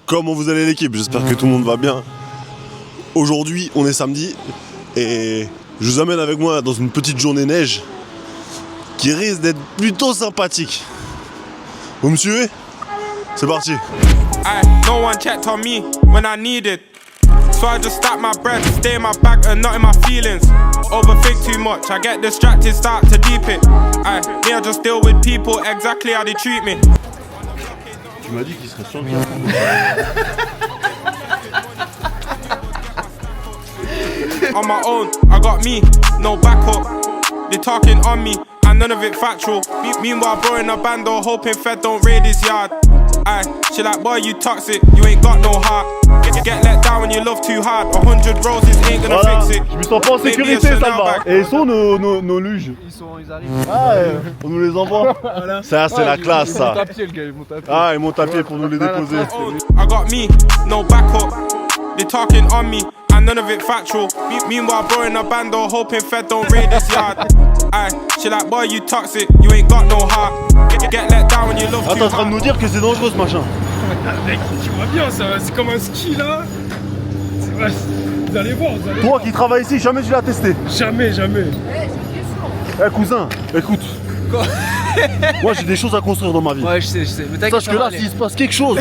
Comment vous allez l'équipe? J'espère que tout le monde va bien. Aujourd'hui, on est samedi et je vous amène avec moi dans une petite journée neige qui risque d'être plutôt sympathique. Vous me suivez? C'est parti. No one checked on me when I needed. So I just stack my bread, stay in my bag and not in my feelings. Overthink too much, I get distracted, start to deep it. Me I just deal with people exactly how they treat me. Tu m'as dit qu'il serait sûr qu'il On my own, I got me, no backup. They talking on me, and none of it factual. Meanwhile, bro in a bando, hoping Fed don't raid his yard. She like, boy, you toxic, you ain't got no heart. Get let down when you love too hard. 100 roses ain't gonna fix it. Je me sens pas en sécurité, ça va. Et ils sont nos luges. Ils arrivent. Ah, on nous les envoie. Voilà. Ça, c'est la classe, ça. Ah, ils montent à pied pour nous les déposer. I got me, no backup. They talking on me, and none of it factual. Meanwhile, bro in a bando, hoping Fed don't raid this yard. She like, boy, you toxic, you ain't got no heart. Get let down when you love too hard. T'es en train de nous dire que c'est dangereux ce machin. Mec, tu vois bien, c'est comme un ski là. Vous allez voir, vous allez Toi qui travailles ici, jamais tu l'as testé. Jamais. Eh cousin, écoute. Quoi? Moi j'ai des choses à construire dans ma vie. Ouais, je sais. Mais t'inquiète, sache que là, s'il se passe quelque chose.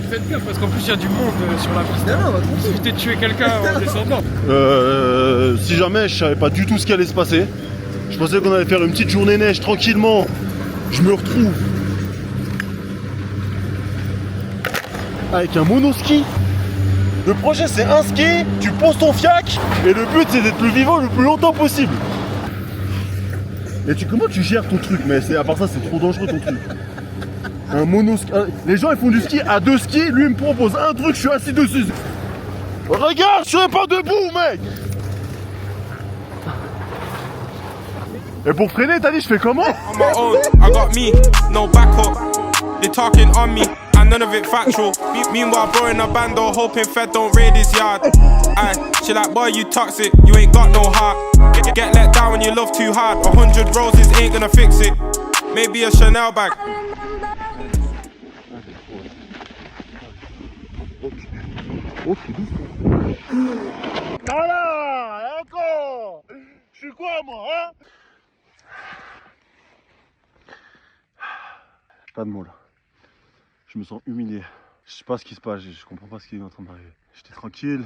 Faites gaffe parce qu'en plus il y a du monde sur la piste. Non, on va éviter de tuer quelqu'un en descendant. Si jamais je savais pas du tout ce qui allait se passer, je pensais qu'on allait faire une petite journée neige tranquillement. Je me retrouve avec un monoski. Le projet c'est un ski, tu poses ton fiac et le but c'est d'être le vivant le plus longtemps possible. Et comment tu gères ton truc? Mais à part ça c'est trop dangereux ton truc. Un monoski. Les gens ils font du ski à deux skis, lui il me propose un truc, je suis assis dessus. Regarde, je suis pas debout mec. Et pour freiner t'as dit je fais comment? On my own, I got me, no backup. They talking on me, and none of it factual. Meanwhile, bro in a bando, hoping Fed don't raid his yard. She like, boy, you toxic, you ain't got no heart. Get let down when you love too hard. 100 roses ain't gonna fix it. Maybe a Chanel bag. Voilà, encore. Je suis quoi moi, hein? Pas de mots là. Je me sens humilié. Je sais pas ce qui se passe, je comprends pas ce qui est en train d'arriver. J'étais tranquille,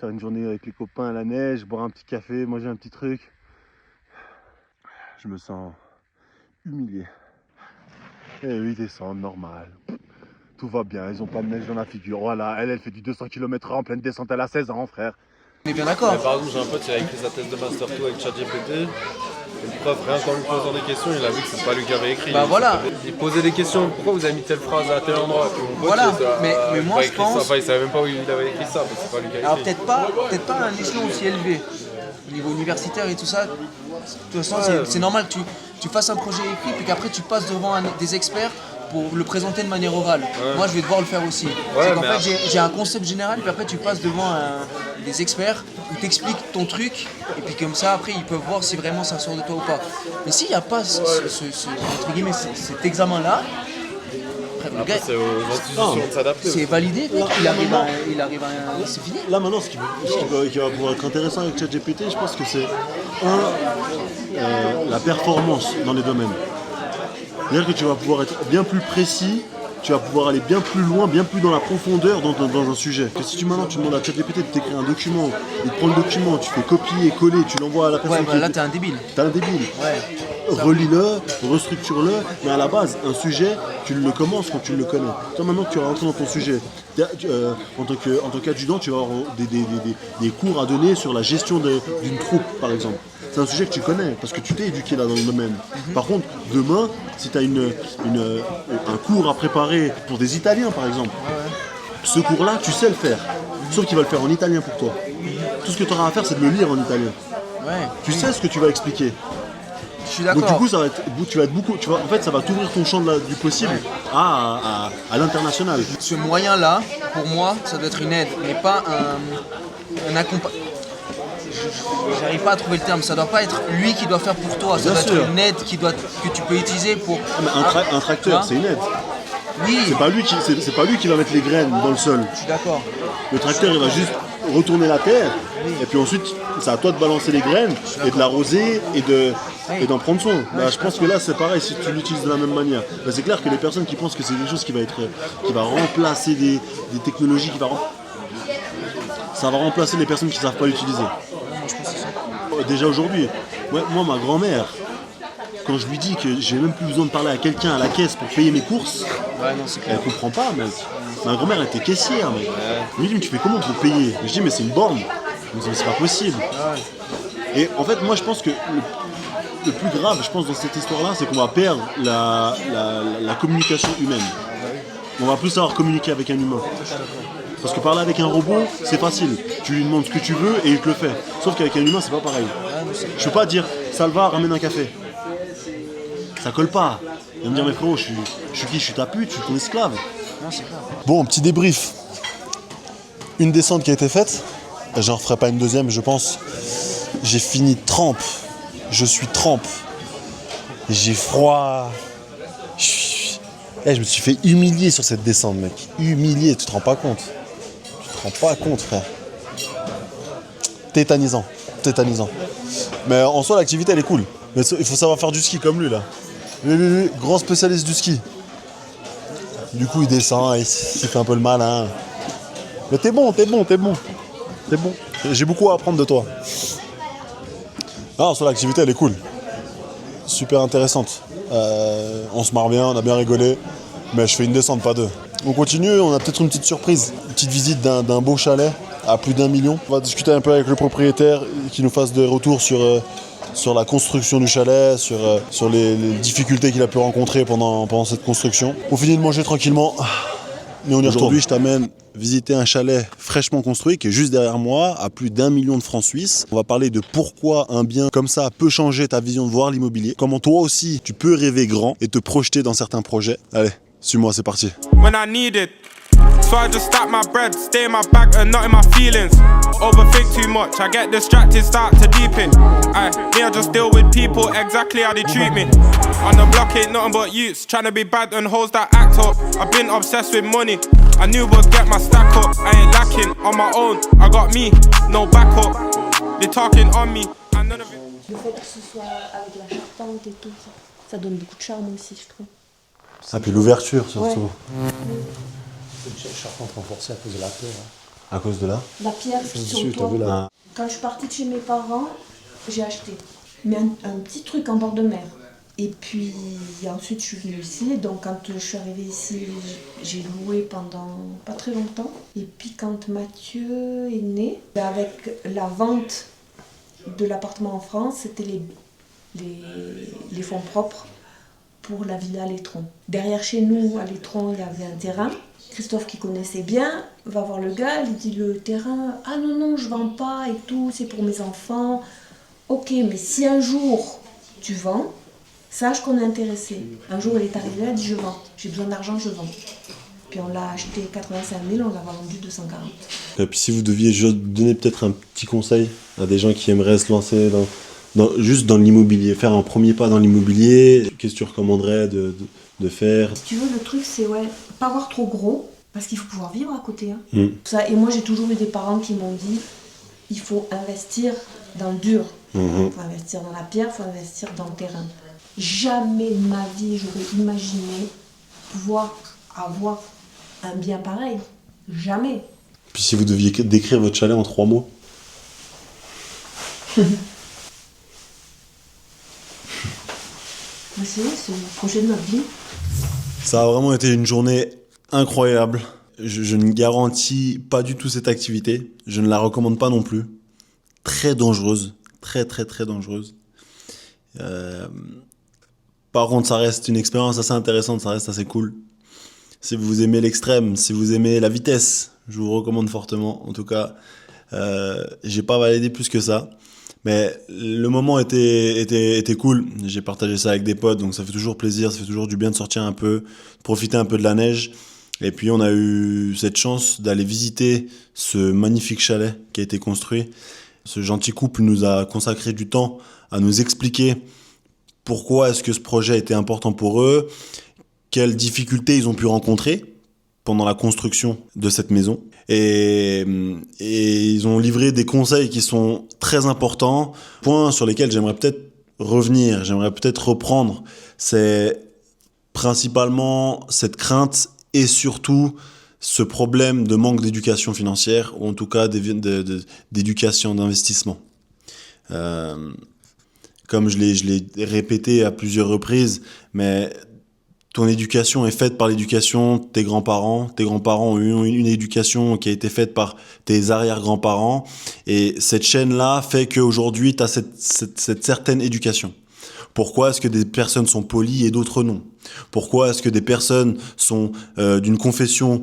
faire une journée avec les copains à la neige, boire un petit café, manger un petit truc. Je me sens humilié. Et eux ils descendent, normal. Tout va bien, ils ont pas de neige dans la figure. Voilà, elle fait du 200 km/h en pleine descente, elle a 16 ans frère. On est bien d'accord. Par exemple, j'ai un pote qui a écrit sa thèse de Master 2 avec ChatGPT. Et le prof, rien qu'en lui posant des questions, il a vu que c'est pas lui qui avait écrit. Bah voilà. Il posait des questions, pourquoi vous avez mis telle phrase à tel endroit? Puis mon pote, Voilà, mais moi je pense... Enfin, il savait même pas où il avait écrit ça, parce que c'est pas lui qui a écrit. Alors peut-être pas à un échelon aussi élevé. Au niveau universitaire et tout ça, de toute façon c'est normal que tu fasses un projet écrit puis qu'après tu passes devant des experts pour le présenter de manière orale. Ouais. Moi je vais devoir le faire aussi. C'est qu'en fait j'ai un concept général puis après tu passes devant des experts où tu expliques ton truc et puis comme ça après ils peuvent voir si vraiment ça sort de toi ou pas. Mais s'il n'y a pas entre guillemets, cet examen là, après, c'est aux institutions de s'adapter. C'est validé, mec, il arrive à c'est fini. Là maintenant, ce qui va pouvoir être intéressant avec ChatGPT, je pense que c'est la performance dans les domaines. C'est-à-dire que tu vas pouvoir être bien plus précis, tu vas pouvoir aller bien plus loin, bien plus dans la profondeur dans un sujet. Que si tu demandes à ChatGPT de t'écrire un document, il te prend le document, tu fais copier, coller, tu l'envoies à la personne. Ouais, bah là t'es un débile. T'es un débile. Ouais. Relis-le, restructure-le, mais à la base, un sujet, tu le commences quand tu le connais. Toi maintenant que tu vas rentrer dans ton sujet, en tant qu'adjudant, tu vas avoir des cours à donner sur la gestion d'une troupe, par exemple. C'est un sujet que tu connais, parce que tu t'es éduqué là dans le domaine. Par contre, demain, si tu as un cours à préparer pour des Italiens, par exemple, ce cours-là, tu sais le faire. Sauf qu'il va le faire en italien pour toi. Tout ce que tu auras à faire, c'est de le lire en italien. Ouais. Tu sais ce que tu vas expliquer. Je suis d'accord. Donc du coup, en fait, ça va t'ouvrir ton champ du possible à l'international. Ce moyen-là, pour moi, ça doit être une aide, mais pas un accompagnement. J'arrive pas à trouver le terme, ça doit pas être lui qui doit faire pour toi, ça doit être une aide que tu peux utiliser pour... Un tracteur, c'est une aide. Oui, C'est pas lui qui va mettre les graines dans le sol. je suis d'accord. Le tracteur, il va juste retourner la terre, et puis ensuite, c'est à toi de balancer les graines, et de l'arroser, et d'en prendre soin. Bah, je pense que là, c'est pareil, si tu l'utilises de la même manière. Bah, c'est clair que les personnes qui pensent que c'est quelque chose qui va remplacer des technologies, ça va remplacer les personnes qui ne savent pas l'utiliser. Déjà aujourd'hui, moi, ma grand-mère, quand je lui dis que j'ai même plus besoin de parler à quelqu'un à la caisse pour payer mes courses, Ouais, non, c'est clair. elle comprend pas, mec. Ma grand-mère elle était caissière, mec. Elle me dit, mais tu fais comment pour payer? Je dis, mais c'est une borne. Elle me dit, mais c'est pas possible. Et en fait, moi, je pense que le plus grave, je pense, dans cette histoire-là, c'est qu'on va perdre la communication humaine. On va plus savoir communiquer avec un humain. Parce que parler avec un robot, c'est facile. Tu lui demandes ce que tu veux et il te le fait. Sauf qu'avec un humain, c'est pas pareil. Je peux pas dire, Salva, ramène un café. Ça colle pas. Il va me dire, mais frérot, je suis qui? Je suis ta pute, je suis ton esclave. Non, c'est clair. Bon, petit débrief. Une descente qui a été faite. J'en referai pas une deuxième, je pense. J'ai fini trempe. Je suis trempe. J'ai froid. Je me suis fait humilier sur cette descente, mec. Humilier, tu te rends pas compte. Tu te rends pas compte, frère. Tétanisant. Mais en soi, l'activité, elle est cool. Mais il faut savoir faire du ski comme lui, là. Lui, grand spécialiste du ski. Du coup, il descend, il fait un peu le malin. Mais t'es bon. J'ai beaucoup à apprendre de toi. Non, sur l'activité, elle est cool. Super intéressante. On se marre bien, on a bien rigolé. Mais je fais une descente, pas deux. On continue, on a peut-être une petite surprise. Une petite visite d'un beau chalet à plus d'1 million. On va discuter un peu avec le propriétaire qui nous fasse des retours sur la construction du chalet, sur les difficultés qu'il a pu rencontrer pendant cette construction. On finit de manger tranquillement, mais on y retourne. Aujourd'hui, je t'amène visiter un chalet fraîchement construit qui est juste derrière moi, à plus d'1 million de francs suisses. On va parler de pourquoi un bien comme ça peut changer ta vision de voir l'immobilier. Comment toi aussi, tu peux rêver grand et te projeter dans certains projets. Allez, suis-moi, c'est parti. When I need it, so I just stack my bread, stay in my bag and not in my feelings. Overthink too much, I get distracted, start to deep it. I just deal with people exactly how they treat me. On the block ain't nothing but youths, trying to be bad and hoes that act up. I've been obsessed with money, I knew was get my stack up. I ain't lacking on my own, I got me, no backup. They talking on me, and none of it. Le fait que ce soit avec la charpente et tout ça, ça donne beaucoup de charme aussi, je trouve. Ah, puis l'ouverture surtout. Ouais. C'est une charpente renforcée à cause de la pierre. À cause de là. La pierre sur le T'as toit. vu là. Quand je suis partie de chez mes parents, j'ai acheté. Mais un petit truc en bord de mer. Et puis ensuite je suis venue ici. Donc quand je suis arrivée ici, j'ai loué pendant pas très longtemps. Et puis quand Mathieu est né, avec la vente de l'appartement en France, c'était les fonds propres pour la villa à l'Étron. Derrière chez nous, à l'Étron, il y avait un terrain. Christophe, qui connaissait bien, va voir le gars, il dit le terrain, ah non, je vends pas et tout, c'est pour mes enfants. Ok, mais si un jour tu vends, sache qu'on est intéressé. Un jour, il est arrivé, il a dit je vends, j'ai besoin d'argent, je vends. Puis on l'a acheté 85 000, on l'a vendu 240. Et puis si vous deviez donner peut-être un petit conseil à des gens qui aimeraient se lancer juste dans l'immobilier, faire un premier pas dans l'immobilier, qu'est-ce que tu recommanderais de faire? Si tu veux, le truc, c'est pas avoir trop gros, parce qu'il faut pouvoir vivre à côté. Hein. Mm. Et moi, j'ai toujours eu des parents qui m'ont dit, il faut investir dans le dur. Il faut investir dans la pierre, il faut investir dans le terrain. Jamais de ma vie, j'aurais imaginé pouvoir avoir un bien pareil. Jamais. Puis si vous deviez décrire votre chalet en 3 mots? C'est le projet de notre vie. Ça a vraiment été une journée incroyable. Je ne garantis pas du tout cette activité. Je ne la recommande pas non plus. Très dangereuse. Très dangereuse. Par contre, ça reste une expérience assez intéressante. Ça reste assez cool. Si vous aimez l'extrême, si vous aimez la vitesse, je vous recommande fortement. En tout cas, j'ai pas validé plus que ça. Mais le moment était cool. J'ai partagé ça avec des potes, donc ça fait toujours plaisir, ça fait toujours du bien de sortir un peu, de profiter un peu de la neige. Et puis on a eu cette chance d'aller visiter ce magnifique chalet qui a été construit. Ce gentil couple nous a consacré du temps à nous expliquer pourquoi est-ce que ce projet était important pour eux, quelles difficultés ils ont pu rencontrer pendant la construction de cette maison. Et ils ont livré des conseils qui sont très importants. Points sur lesquels j'aimerais peut-être revenir, j'aimerais peut-être reprendre. C'est principalement cette crainte et surtout ce problème de manque d'éducation financière, ou en tout cas d'éducation d'investissement. Comme je l'ai répété à plusieurs reprises, mais ton éducation est faite par l'éducation de tes grands-parents. Tes grands-parents ont eu une éducation qui a été faite par tes arrière-grands-parents. Et cette chaîne-là fait qu'aujourd'hui, tu as cette certaine éducation. Pourquoi est-ce que des personnes sont polies et d'autres non? Pourquoi est-ce que des personnes sont d'une confession,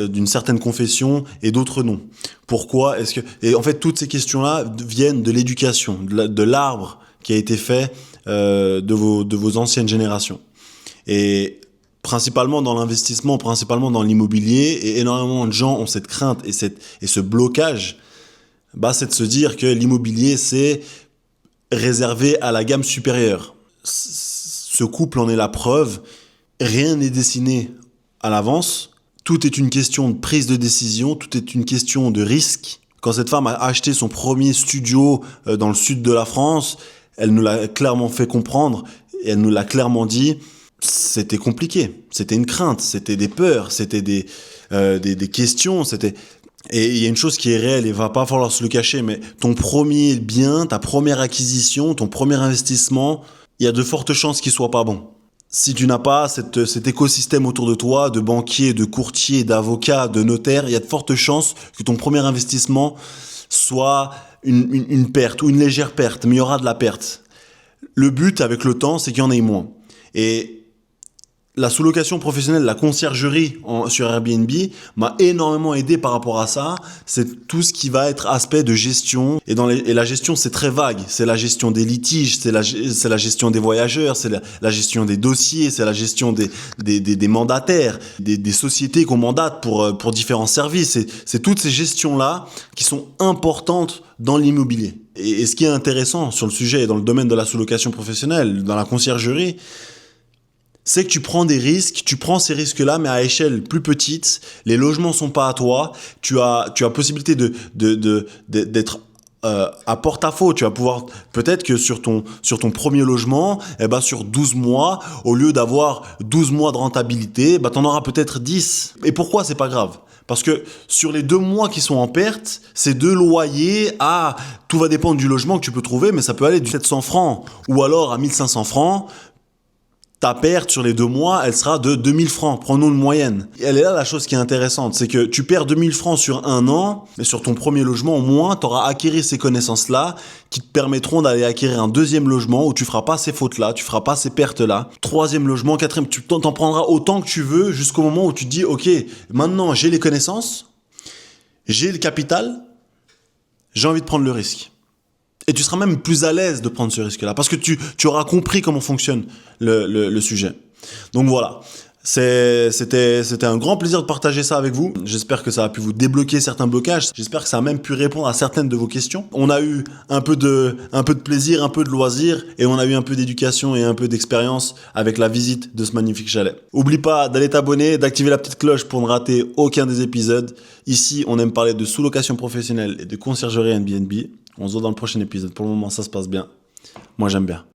d'une certaine confession et d'autres non? Pourquoi est-ce que... Et en fait, toutes ces questions-là viennent de l'éducation, de l'arbre qui a été fait de vos anciennes générations. Et principalement dans l'investissement, principalement dans l'immobilier, et énormément de gens ont cette crainte et ce blocage, c'est de se dire que l'immobilier, c'est réservé à la gamme supérieure. Ce couple en est la preuve. Rien n'est dessiné à l'avance. Tout est une question de prise de décision, tout est une question de risque. Quand cette femme a acheté son premier studio dans le sud de la France, elle nous l'a clairement fait comprendre et elle nous l'a clairement dit. C'était compliqué, c'était une crainte, c'était des peurs, c'était des questions, Et il y a une chose qui est réelle, et il va pas falloir se le cacher, mais ton premier bien, ta première acquisition, ton premier investissement, il y a de fortes chances qu'il soit pas bon. Si tu n'as pas cet écosystème autour de toi, de banquiers, de courtiers, d'avocats, de notaires, il y a de fortes chances que ton premier investissement soit une perte ou une légère perte, mais il y aura de la perte. Le but avec le temps, c'est qu'il y en ait moins. Et la sous-location professionnelle, la conciergerie sur Airbnb m'a énormément aidé par rapport à ça. C'est tout ce qui va être aspect de gestion. Et la gestion, c'est très vague. C'est la gestion des litiges, c'est la gestion des voyageurs, c'est la gestion des dossiers, c'est la gestion des mandataires, des sociétés qu'on mandate pour différents services. C'est toutes ces gestions-là qui sont importantes dans l'immobilier. Et ce qui est intéressant sur le sujet, dans le domaine de la sous-location professionnelle, dans la conciergerie, c'est que tu prends des risques, tu prends ces risques-là, mais à échelle plus petite. Les logements sont pas à toi. Tu as possibilité d'être à porte-à-faux. Tu vas pouvoir, peut-être que sur ton premier logement, sur 12 mois, au lieu d'avoir 12 mois de rentabilité, t'en auras peut-être 10. Et pourquoi c'est pas grave? Parce que sur les 2 mois qui sont en perte, c'est 2 loyers tout va dépendre du logement que tu peux trouver, mais ça peut aller de 700 francs ou alors à 1500 francs. Ta perte sur les 2 mois, elle sera de 2000 francs. Prenons une moyenne. Et elle est là la chose qui est intéressante. C'est que tu perds 2000 francs sur 1 an, mais sur ton premier logement, au moins, tu auras acquis ces connaissances-là qui te permettront d'aller acquérir un deuxième logement où tu feras pas ces fautes-là, tu feras pas ces pertes-là. 3e logement, 4e, tu t'en prendras autant que tu veux jusqu'au moment où tu te dis, OK, maintenant j'ai les connaissances, j'ai le capital, j'ai envie de prendre le risque. Et tu seras même plus à l'aise de prendre ce risque-là parce que tu auras compris comment fonctionne le sujet. Donc voilà, c'était un grand plaisir de partager ça avec vous. J'espère que ça a pu vous débloquer certains blocages. J'espère que ça a même pu répondre à certaines de vos questions. On a eu un peu de plaisir, un peu de loisir et on a eu un peu d'éducation et un peu d'expérience avec la visite de ce magnifique chalet. Oublie pas d'aller t'abonner, d'activer la petite cloche pour ne rater aucun des épisodes. Ici, on aime parler de sous-location professionnelle et de conciergerie Airbnb. On se voit dans le prochain épisode. Pour le moment, ça se passe bien. Moi, j'aime bien.